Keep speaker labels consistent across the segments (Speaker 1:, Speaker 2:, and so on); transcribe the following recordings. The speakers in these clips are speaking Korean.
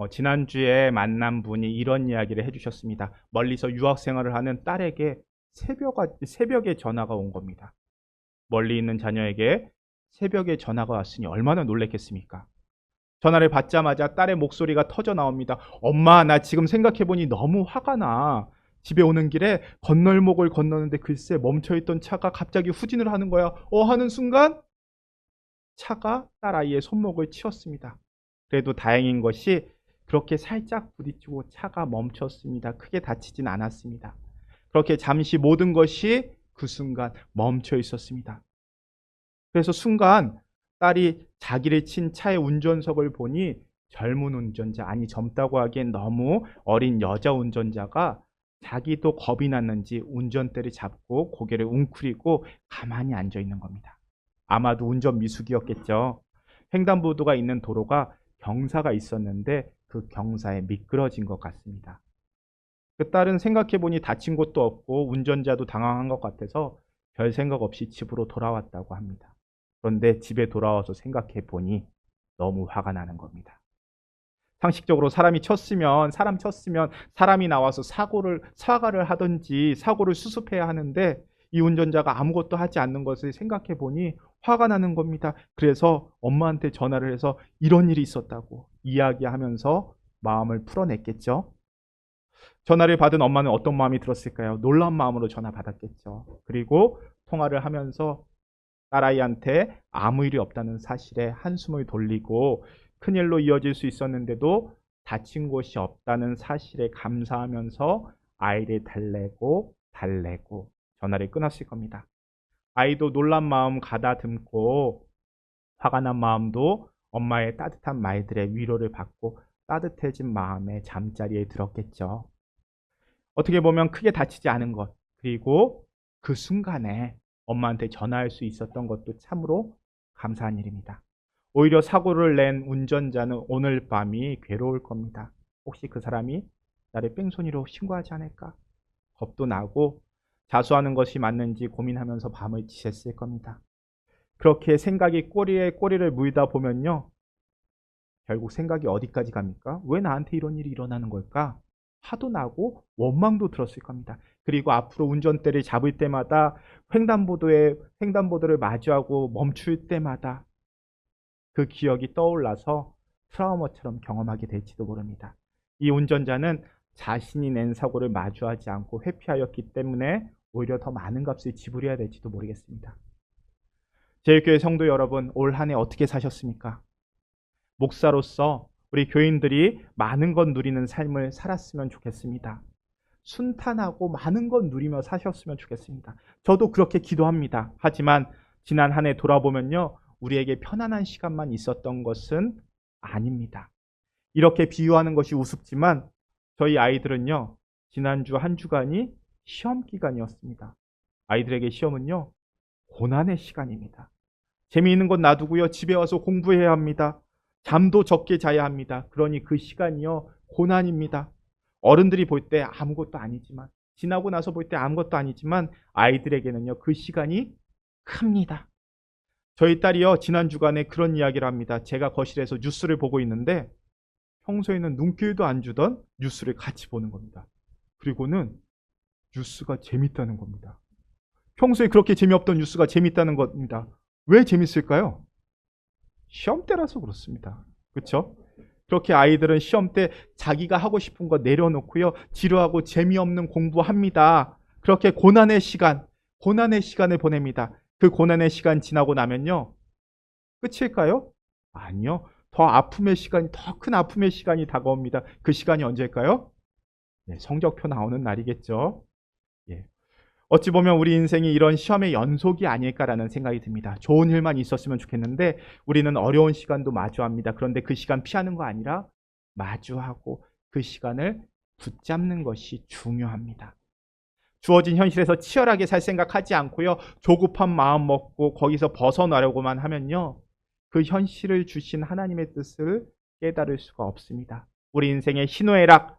Speaker 1: 지난주에 만난 분이 이런 이야기를 해주셨습니다. 멀리서 유학 생활을 하는 딸에게 새벽에 전화가 온 겁니다. 멀리 있는 자녀에게 새벽에 전화가 왔으니 얼마나 놀랬겠습니까? 전화를 받자마자 딸의 목소리가 터져 나옵니다. 엄마, 나 지금 생각해보니 너무 화가 나. 집에 오는 길에 건널목을 건너는데 글쎄 멈춰있던 차가 갑자기 후진을 하는 거야. 하는 순간 차가 딸아이의 손목을 치었습니다. 그래도 다행인 것이 그렇게 살짝 부딪히고 차가 멈췄습니다. 크게 다치진 않았습니다. 그렇게 잠시 모든 것이 그 순간 멈춰 있었습니다. 그래서 순간 딸이 자기를 친 차의 운전석을 보니 젊은 운전자, 아니 젊다고 하기엔 너무 어린 여자 운전자가 자기도 겁이 났는지 운전대를 잡고 고개를 웅크리고 가만히 앉아 있는 겁니다. 아마도 운전 미숙이었겠죠. 횡단보도가 있는 도로가 경사가 있었는데 그 경사에 미끄러진 것 같습니다. 그 딸은 생각해보니 다친 것도 없고 운전자도 당황한 것 같아서 별 생각 없이 집으로 돌아왔다고 합니다. 그런데 집에 돌아와서 생각해보니 너무 화가 나는 겁니다. 상식적으로 사람 쳤으면 사람이 나와서 사과를 하든지 사고를 수습해야 하는데 이 운전자가 아무것도 하지 않는 것을 생각해 보니 화가 나는 겁니다. 그래서 엄마한테 전화를 해서 이런 일이 있었다고 이야기하면서 마음을 풀어냈겠죠. 전화를 받은 엄마는 어떤 마음이 들었을까요? 놀란 마음으로 전화 받았겠죠. 그리고 통화를 하면서 딸아이한테 아무 일이 없다는 사실에 한숨을 돌리고 큰일로 이어질 수 있었는데도 다친 곳이 없다는 사실에 감사하면서 아이를 달래고 전화를 끊었을 겁니다. 아이도 놀란 마음 가다듬고 화가 난 마음도 엄마의 따뜻한 말들의 위로를 받고 따뜻해진 마음에 잠자리에 들었겠죠. 어떻게 보면 크게 다치지 않은 것, 그리고 그 순간에 엄마한테 전화할 수 있었던 것도 참으로 감사한 일입니다. 오히려 사고를 낸 운전자는 오늘 밤이 괴로울 겁니다. 혹시 그 사람이 나를 뺑소니로 신고하지 않을까? 겁도 나고 자수하는 것이 맞는지 고민하면서 밤을 지샜을 겁니다. 그렇게 생각이 꼬리에 꼬리를 물다 보면요, 결국 생각이 어디까지 갑니까? 왜 나한테 이런 일이 일어나는 걸까? 화도 나고 원망도 들었을 겁니다. 그리고 앞으로 운전대를 잡을 때마다 횡단보도를 마주하고 멈출 때마다 그 기억이 떠올라서 트라우마처럼 경험하게 될지도 모릅니다. 이 운전자는 자신이 낸 사고를 마주하지 않고 회피하였기 때문에 오히려 더 많은 값을 지불해야 될지도 모르겠습니다. 제일교회 성도 여러분, 올 한 해 어떻게 사셨습니까? 목사로서 우리 교인들이 많은 것 누리는 삶을 살았으면 좋겠습니다. 순탄하고 많은 것 누리며 사셨으면 좋겠습니다. 저도 그렇게 기도합니다. 하지만 지난 한 해 돌아보면요, 우리에게 편안한 시간만 있었던 것은 아닙니다. 이렇게 비유하는 것이 우습지만 저희 아이들은요, 지난주 한 주간이 시험 기간이었습니다. 아이들에게 시험은요, 고난의 시간입니다. 재미있는 건 놔두고요, 집에 와서 공부해야 합니다. 잠도 적게 자야 합니다. 그러니 그 시간이요, 고난입니다. 어른들이 볼 때 아무것도 아니지만, 지나고 나서 볼 때 아무것도 아니지만 아이들에게는요, 그 시간이 큽니다. 저희 딸이요, 지난 주간에 그런 이야기를 합니다. 제가 거실에서 뉴스를 보고 있는데 평소에는 눈길도 안 주던 뉴스를 같이 보는 겁니다. 그리고는 뉴스가 재밌다는 겁니다. 평소에 그렇게 재미없던 뉴스가 재밌다는 겁니다. 왜 재밌을까요? 시험 때라서 그렇습니다. 그렇죠? 그렇게 아이들은 시험 때 자기가 하고 싶은 거 내려놓고요, 지루하고 재미없는 공부합니다. 그렇게 고난의 시간을 보냅니다. 그 고난의 시간 지나고 나면요, 끝일까요? 아니요. 더 큰 아픔의 시간이 다가옵니다. 그 시간이 언제일까요? 네, 성적표 나오는 날이겠죠. 예. 어찌 보면 우리 인생이 이런 시험의 연속이 아닐까라는 생각이 듭니다. 좋은 일만 있었으면 좋겠는데 우리는 어려운 시간도 마주합니다. 그런데 그 시간 피하는 거 아니라 마주하고 그 시간을 붙잡는 것이 중요합니다. 주어진 현실에서 치열하게 살 생각하지 않고요, 조급한 마음 먹고 거기서 벗어나려고만 하면요, 그 현실을 주신 하나님의 뜻을 깨달을 수가 없습니다. 우리 인생의 희노애락,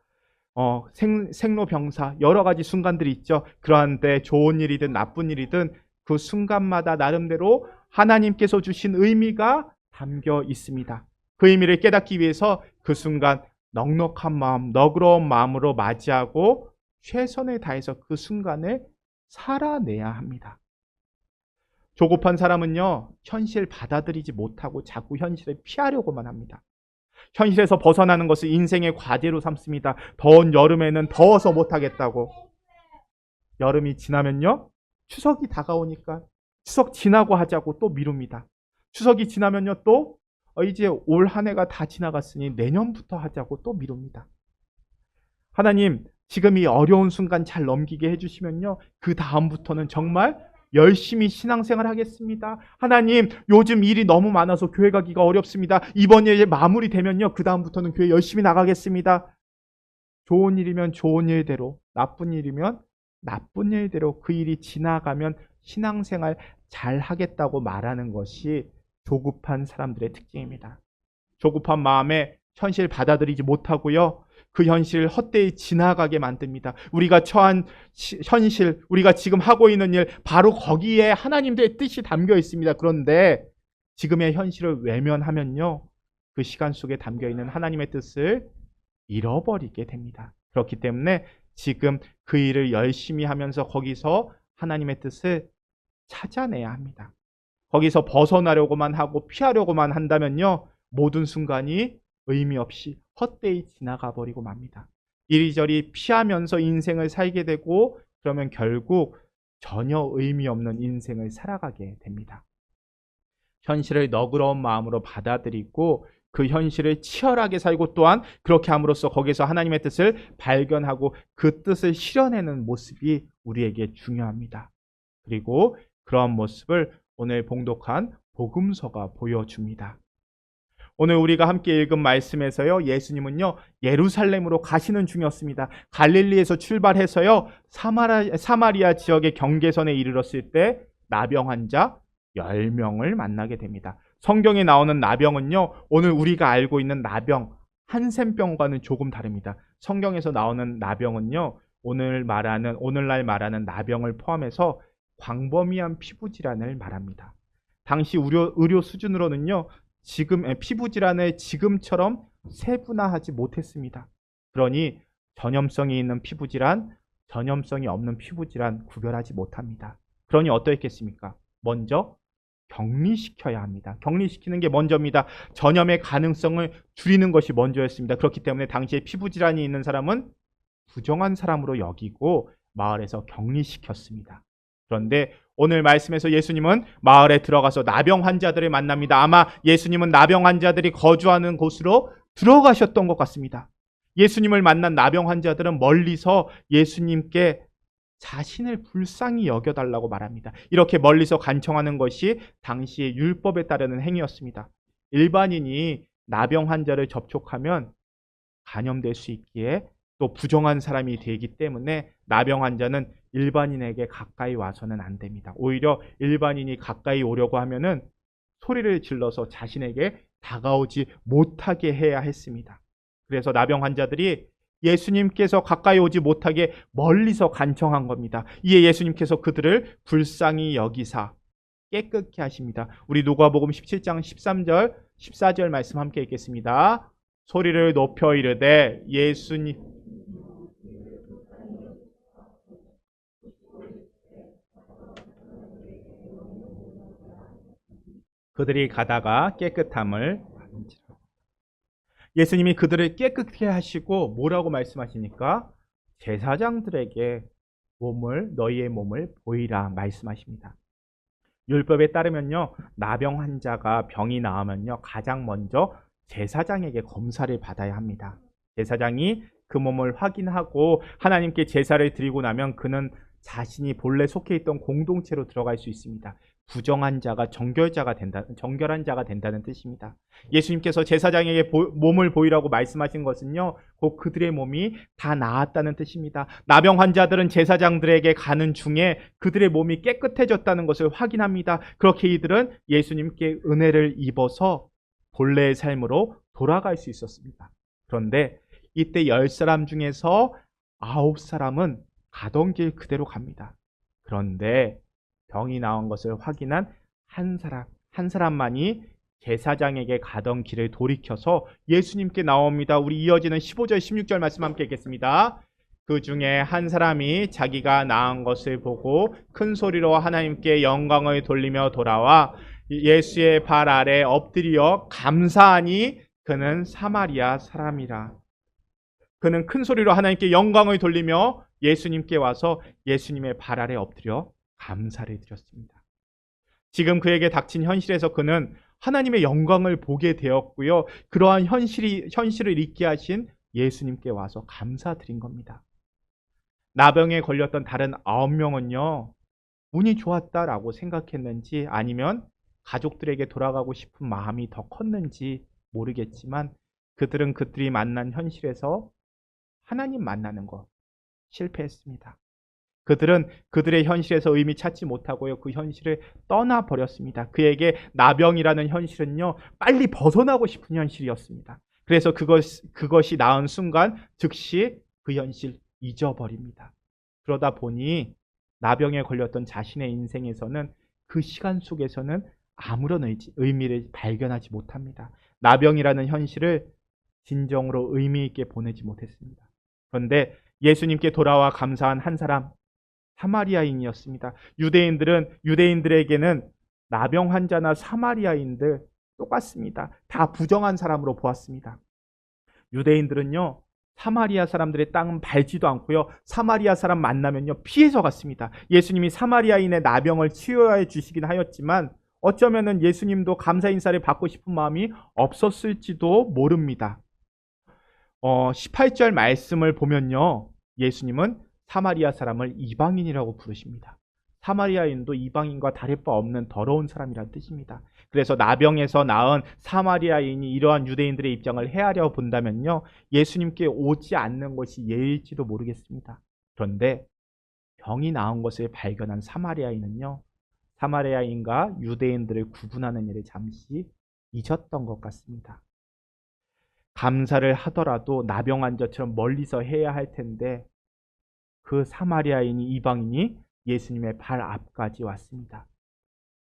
Speaker 1: 생로병사, 여러 가지 순간들이 있죠. 그러한데 좋은 일이든 나쁜 일이든 그 순간마다 나름대로 하나님께서 주신 의미가 담겨 있습니다. 그 의미를 깨닫기 위해서 그 순간 넉넉한 마음, 너그러운 마음으로 맞이하고 최선을 다해서 그 순간을 살아내야 합니다. 조급한 사람은요, 현실 받아들이지 못하고 자꾸 현실을 피하려고만 합니다. 현실에서 벗어나는 것을 인생의 과제로 삼습니다. 더운 여름에는 더워서 못하겠다고. 여름이 지나면요, 추석이 다가오니까 추석 지나고 하자고 또 미룹니다. 추석이 지나면요, 또 이제 올 한 해가 다 지나갔으니 내년부터 하자고 또 미룹니다. 하나님, 지금 이 어려운 순간 잘 넘기게 해주시면요, 그 다음부터는 정말 열심히 신앙생활 하겠습니다. 하나님, 요즘 일이 너무 많아서 교회 가기가 어렵습니다. 이번 일 마무리되면요, 그 다음부터는 교회 열심히 나가겠습니다. 좋은 일이면 좋은 일대로, 나쁜 일이면 나쁜 일대로 그 일이 지나가면 신앙생활 잘 하겠다고 말하는 것이 조급한 사람들의 특징입니다. 조급한 마음에 현실 받아들이지 못하고요, 그 현실을 헛되이 지나가게 만듭니다. 우리가 처한 현실, 우리가 지금 하고 있는 일, 바로 거기에 하나님의 뜻이 담겨 있습니다. 그런데 지금의 현실을 외면하면요, 그 시간 속에 담겨 있는 하나님의 뜻을 잃어버리게 됩니다. 그렇기 때문에 지금 그 일을 열심히 하면서 거기서 하나님의 뜻을 찾아내야 합니다. 거기서 벗어나려고만 하고 피하려고만 한다면요, 모든 순간이 의미 없이 헛되이 지나가 버리고 맙니다. 이리저리 피하면서 인생을 살게 되고, 그러면 결국 전혀 의미 없는 인생을 살아가게 됩니다. 현실을 너그러운 마음으로 받아들이고 그 현실을 치열하게 살고, 또한 그렇게 함으로써 거기서 하나님의 뜻을 발견하고 그 뜻을 실현하는 모습이 우리에게 중요합니다. 그리고 그러한 모습을 오늘 봉독한 복음서가 보여줍니다. 오늘 우리가 함께 읽은 말씀에서요, 예수님은요, 예루살렘으로 가시는 중이었습니다. 갈릴리에서 출발해서요, 사마리아 지역의 경계선에 이르렀을 때 나병 환자 10명을 만나게 됩니다. 성경에 나오는 나병은요, 오늘 우리가 알고 있는 나병, 한센병과는 조금 다릅니다. 성경에서 나오는 나병은요, 오늘날 말하는 나병을 포함해서 광범위한 피부 질환을 말합니다. 당시 의료 수준으로는요, 지금 피부 질환을 지금처럼 세분화하지 못했습니다. 그러니 전염성이 있는 피부 질환, 전염성이 없는 피부 질환 구별하지 못합니다. 그러니 어떠했겠습니까? 먼저 격리시켜야 합니다. 격리시키는 게 먼저입니다. 전염의 가능성을 줄이는 것이 먼저였습니다. 그렇기 때문에 당시에 피부 질환이 있는 사람은 부정한 사람으로 여기고 마을에서 격리시켰습니다. 그런데 오늘 말씀에서 예수님은 마을에 들어가서 나병 환자들을 만납니다. 아마 예수님은 나병 환자들이 거주하는 곳으로 들어가셨던 것 같습니다. 예수님을 만난 나병 환자들은 멀리서 예수님께 자신을 불쌍히 여겨달라고 말합니다. 이렇게 멀리서 간청하는 것이 당시의 율법에 따르는 행위였습니다. 일반인이 나병 환자를 접촉하면 감염될 수 있기에 또 부정한 사람이 되기 때문에 나병 환자는 일반인에게 가까이 와서는 안 됩니다. 오히려 일반인이 가까이 오려고 하면은 소리를 질러서 자신에게 다가오지 못하게 해야 했습니다. 그래서 나병 환자들이 예수님께서 가까이 오지 못하게 멀리서 간청한 겁니다. 이에 예수님께서 그들을 불쌍히 여기사 깨끗게 하십니다. 우리 누가복음 17장 13절, 14절 말씀 함께 읽겠습니다. 소리를 높여 이르되 예수님 그들이 가다가 깨끗함을 받은지라. 예수님이 그들을 깨끗게 하시고 뭐라고 말씀하시니까 제사장들에게 너희의 몸을 보이라 말씀하십니다. 율법에 따르면요, 나병 환자가 병이 나으면요, 가장 먼저 제사장에게 검사를 받아야 합니다. 제사장이 그 몸을 확인하고 하나님께 제사를 드리고 나면 그는 자신이 본래 속해 있던 공동체로 들어갈 수 있습니다. 부정한 자가 정결한 자가 된다는 뜻입니다. 예수님께서 제사장에게 몸을 보이라고 말씀하신 것은요, 곧 그들의 몸이 다 나았다는 뜻입니다. 나병 환자들은 제사장들에게 가는 중에 그들의 몸이 깨끗해졌다는 것을 확인합니다. 그렇게 이들은 예수님께 은혜를 입어서 본래의 삶으로 돌아갈 수 있었습니다. 그런데 이때 10사람 중에서 9사람은 가던 길 그대로 갑니다. 그런데 병이 나온 것을 확인한 한 사람만이 제사장에게 가던 길을 돌이켜서 예수님께 나옵니다. 우리 이어지는 15절 16절 말씀 함께 읽겠습니다. 그 중에 한 사람이 자기가 나은 것을 보고 큰 소리로 하나님께 영광을 돌리며 돌아와 예수의 발 아래 엎드려 감사하니 그는 사마리아 사람이라. 그는 큰 소리로 하나님께 영광을 돌리며 예수님께 와서 예수님의 발 아래 엎드려 감사를 드렸습니다. 지금 그에게 닥친 현실에서 그는 하나님의 영광을 보게 되었고요. 그러한 현실을 잊게 하신 예수님께 와서 감사드린 겁니다. 나병에 걸렸던 다른 9명은요. 운이 좋았다라고 생각했는지 아니면 가족들에게 돌아가고 싶은 마음이 더 컸는지 모르겠지만 그들은 그들이 만난 현실에서 하나님 만나는 거 실패했습니다. 그들은 그들의 현실에서 의미 찾지 못하고요. 그 현실을 떠나버렸습니다. 그에게 나병이라는 현실은요. 빨리 벗어나고 싶은 현실이었습니다. 그래서 그것이 나은 순간 즉시 그 현실 잊어버립니다. 그러다 보니 나병에 걸렸던 자신의 인생에서는 그 시간 속에서는 아무런 의미를 발견하지 못합니다. 나병이라는 현실을 진정으로 의미 있게 보내지 못했습니다. 그런데 예수님께 돌아와 감사한 한 사람, 사마리아인이었습니다. 유대인들에게는 나병 환자나 사마리아인들 똑같습니다. 다 부정한 사람으로 보았습니다. 유대인들은요, 사마리아 사람들의 땅은 밟지도 않고요, 사마리아 사람 만나면요 피해서 갔습니다. 예수님이 사마리아인의 나병을 치유해 주시긴 하였지만 어쩌면은 예수님도 감사 인사를 받고 싶은 마음이 없었을지도 모릅니다. 18절 말씀을 보면요, 예수님은 사마리아 사람을 이방인이라고 부르십니다. 사마리아인도 이방인과 다를 바 없는 더러운 사람이라는 뜻입니다. 그래서 나병에서 나은 사마리아인이 이러한 유대인들의 입장을 헤아려 본다면요, 예수님께 오지 않는 것이 예일지도 모르겠습니다. 그런데 병이 나은 것을 발견한 사마리아인은요, 사마리아인과 유대인들을 구분하는 일을 잠시 잊었던 것 같습니다. 감사를 하더라도 나병 환자처럼 멀리서 해야 할 텐데 그 사마리아인이 이방인이 예수님의 발 앞까지 왔습니다.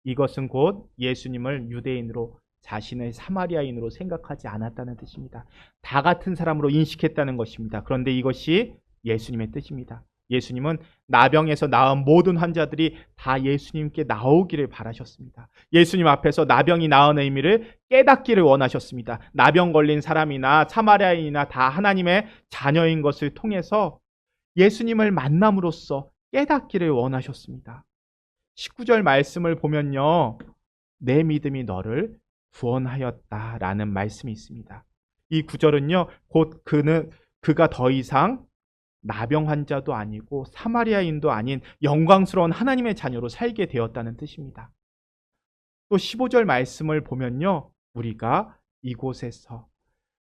Speaker 1: 이것은 곧 예수님을 유대인으로 자신을 사마리아인으로 생각하지 않았다는 뜻입니다. 다 같은 사람으로 인식했다는 것입니다. 그런데 이것이 예수님의 뜻입니다. 예수님은 나병에서 나은 모든 환자들이 다 예수님께 나오기를 바라셨습니다. 예수님 앞에서 나병이 나은 의미를 깨닫기를 원하셨습니다. 나병 걸린 사람이나 사마리아인이나 다 하나님의 자녀인 것을 통해서 예수님을 만남으로써 깨닫기를 원하셨습니다. 19절 말씀을 보면요, 내 믿음이 너를 구원하였다라는 말씀이 있습니다. 이 구절은요, 곧 그가 더 이상 나병 환자도 아니고 사마리아인도 아닌 영광스러운 하나님의 자녀로 살게 되었다는 뜻입니다. 또 15절 말씀을 보면요, 우리가 이곳에서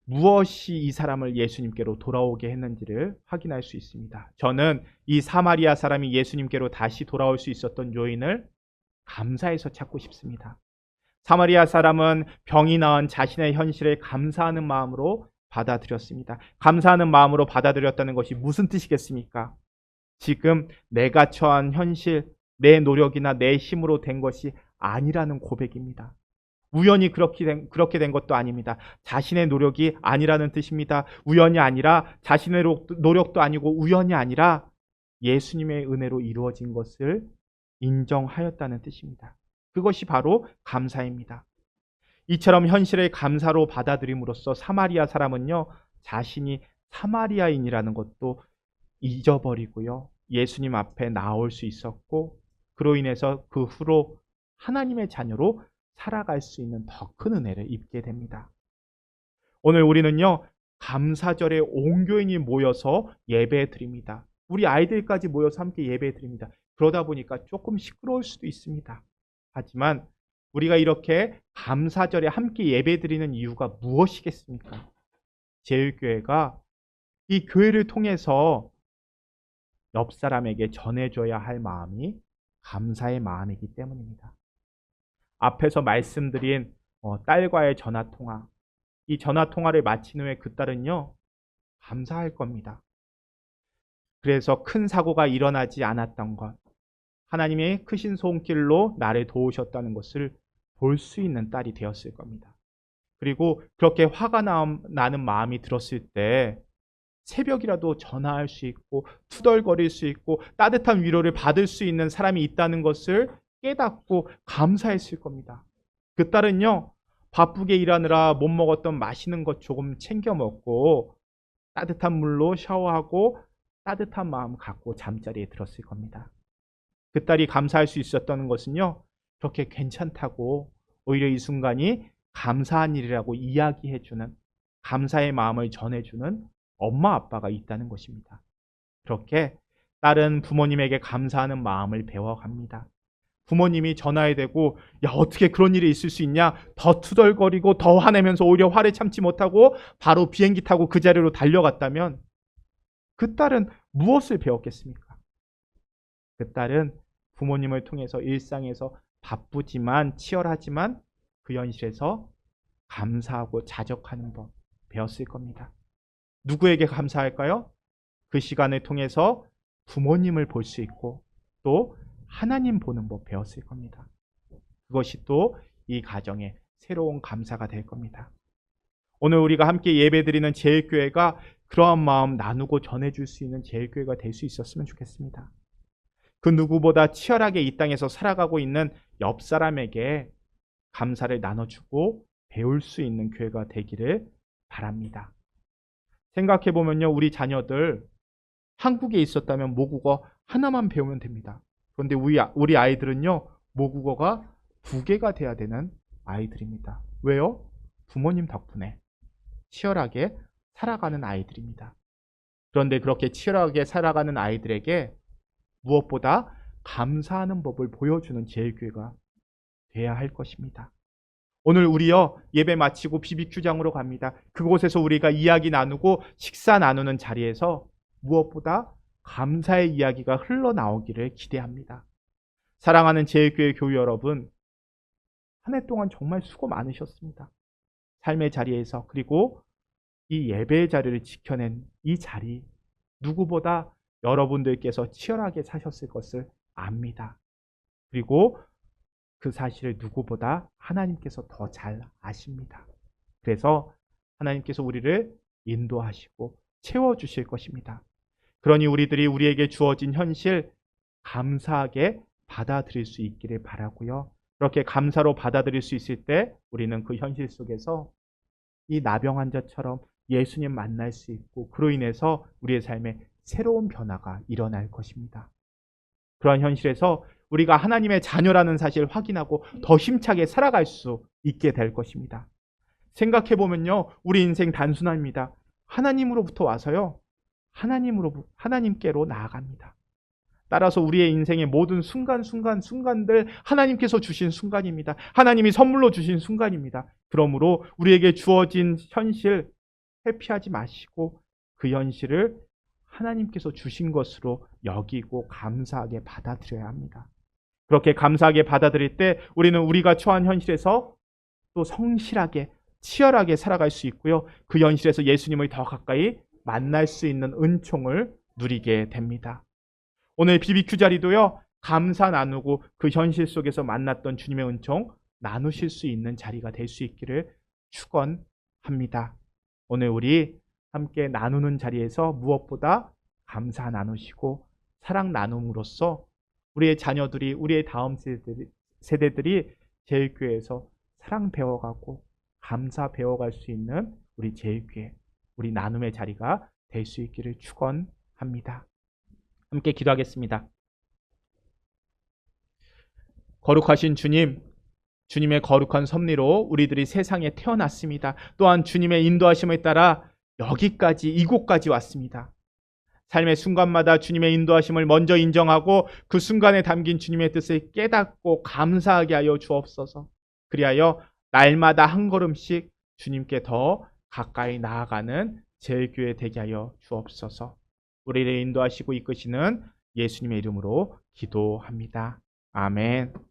Speaker 1: 무엇이 이 사람을 예수님께로 돌아오게 했는지를 확인할 수 있습니다. 저는 이 사마리아 사람이 예수님께로 다시 돌아올 수 있었던 요인을 감사해서 찾고 싶습니다. 사마리아 사람은 병이 나은 자신의 현실을 감사하는 마음으로 받아들였습니다. 감사하는 마음으로 받아들였다는 것이 무슨 뜻이겠습니까? 지금 내가 처한 현실, 내 노력이나 내 힘으로 된 것이 아니라는 고백입니다. 우연히 그렇게 된 것도 아닙니다. 자신의 노력이 아니라는 뜻입니다. 우연이 아니라 자신의 노력도 아니고 우연이 아니라 예수님의 은혜로 이루어진 것을 인정하였다는 뜻입니다. 그것이 바로 감사입니다. 이처럼 현실을 감사로 받아들임으로써 사마리아 사람은요, 자신이 사마리아인이라는 것도 잊어버리고요, 예수님 앞에 나올 수 있었고, 그로 인해서 그 후로 하나님의 자녀로 살아갈 수 있는 더 큰 은혜를 입게 됩니다. 오늘 우리는요, 감사절에 온 교인이 모여서 예배 드립니다. 우리 아이들까지 모여서 함께 예배 드립니다. 그러다 보니까 조금 시끄러울 수도 있습니다. 하지만 우리가 이렇게 감사절에 함께 예배 드리는 이유가 무엇이겠습니까? 제일교회가 이 교회를 통해서 옆 사람에게 전해줘야 할 마음이 감사의 마음이기 때문입니다. 앞에서 말씀드린 딸과의 전화통화, 이 전화통화를 마친 후에 그 딸은요, 감사할 겁니다. 그래서 큰 사고가 일어나지 않았던 것, 하나님의 크신 손길로 나를 도우셨다는 것을 볼 수 있는 딸이 되었을 겁니다. 그리고 그렇게 화가 나는 마음이 들었을 때 새벽이라도 전화할 수 있고 투덜거릴 수 있고 따뜻한 위로를 받을 수 있는 사람이 있다는 것을 깨닫고 감사했을 겁니다. 그 딸은요, 바쁘게 일하느라 못 먹었던 맛있는 것 조금 챙겨 먹고 따뜻한 물로 샤워하고 따뜻한 마음 갖고 잠자리에 들었을 겁니다. 그 딸이 감사할 수 있었던 것은요, 그렇게 괜찮다고 오히려 이 순간이 감사한 일이라고 이야기해주는, 감사의 마음을 전해주는 엄마 아빠가 있다는 것입니다. 그렇게 딸은 부모님에게 감사하는 마음을 배워갑니다. 부모님이 전화에 대고 야 어떻게 그런 일이 있을 수 있냐, 더 투덜거리고 더 화내면서 오히려 화를 참지 못하고 바로 비행기 타고 그 자리로 달려갔다면 그 딸은 무엇을 배웠겠습니까? 그 딸은 부모님을 통해서 일상에서 바쁘지만 치열하지만 그 현실에서 감사하고 자적하는 법 배웠을 겁니다. 누구에게 감사할까요? 그 시간을 통해서 부모님을 볼 수 있고 또 하나님 보는 법 배웠을 겁니다. 그것이 또 이 가정의 새로운 감사가 될 겁니다. 오늘 우리가 함께 예배드리는 제일교회가 그러한 마음 나누고 전해줄 수 있는 제일교회가 될 수 있었으면 좋겠습니다. 그 누구보다 치열하게 이 땅에서 살아가고 있는 옆 사람에게 감사를 나눠주고 배울 수 있는 교회가 되기를 바랍니다. 생각해보면요, 우리 자녀들 한국에 있었다면 모국어 하나만 배우면 됩니다. 그런데 우리 아이들은요, 모국어가 2개가 돼야 되는 아이들입니다. 왜요? 부모님 덕분에 치열하게 살아가는 아이들입니다. 그런데 그렇게 치열하게 살아가는 아이들에게 무엇보다 감사하는 법을 보여주는 제일교회가 돼야 할 것입니다. 오늘 우리요 예배 마치고 BBQ장으로 갑니다. 그곳에서 우리가 이야기 나누고 식사 나누는 자리에서 무엇보다 감사의 이야기가 흘러나오기를 기대합니다. 사랑하는 제일교회 교회 여러분, 한 해 동안 정말 수고 많으셨습니다. 삶의 자리에서, 그리고 이 예배의 자리를 지켜낸 이 자리, 누구보다 여러분들께서 치열하게 사셨을 것을 압니다. 그리고 그 사실을 누구보다 하나님께서 더 잘 아십니다. 그래서 하나님께서 우리를 인도하시고 채워주실 것입니다. 그러니 우리들이 우리에게 주어진 현실 감사하게 받아들일 수 있기를 바라고요. 그렇게 감사로 받아들일 수 있을 때 우리는 그 현실 속에서 이 나병 환자처럼 예수님 만날 수 있고 그로 인해서 우리의 삶에 새로운 변화가 일어날 것입니다. 그러한 현실에서 우리가 하나님의 자녀라는 사실을 확인하고 더 힘차게 살아갈 수 있게 될 것입니다. 생각해보면요, 우리 인생 단순합니다. 하나님으로부터 와서요, 하나님께로 나아갑니다. 따라서 우리의 인생의 모든 순간들 하나님께서 주신 순간입니다. 하나님이 선물로 주신 순간입니다. 그러므로 우리에게 주어진 현실 회피하지 마시고 그 현실을 하나님께서 주신 것으로 여기고 감사하게 받아들여야 합니다. 그렇게 감사하게 받아들일 때 우리는 우리가 처한 현실에서 또 성실하게 치열하게 살아갈 수 있고요. 그 현실에서 예수님을 더 가까이 만날 수 있는 은총을 누리게 됩니다. 오늘 BBQ 자리도요, 감사 나누고 그 현실 속에서 만났던 주님의 은총 나누실 수 있는 자리가 될 수 있기를 축원합니다. 오늘 우리 함께 나누는 자리에서 무엇보다 감사 나누시고 사랑 나눔으로써 우리의 자녀들이, 우리의 다음 세대들이 제일교회에서 사랑 배워가고 감사 배워갈 수 있는 우리 제일교회, 우리 나눔의 자리가 될 수 있기를 축원합니다. 함께 기도하겠습니다. 거룩하신 주님, 주님의 거룩한 섭리로 우리들이 세상에 태어났습니다. 또한 주님의 인도하심에 따라 여기까지, 이곳까지 왔습니다. 삶의 순간마다 주님의 인도하심을 먼저 인정하고 그 순간에 담긴 주님의 뜻을 깨닫고 감사하게 하여 주옵소서. 그리하여 날마다 한 걸음씩 주님께 더 가까이 나아가는 제일교회 되게 하여 주옵소서. 우리를 인도하시고 이끄시는 예수님의 이름으로 기도합니다. 아멘.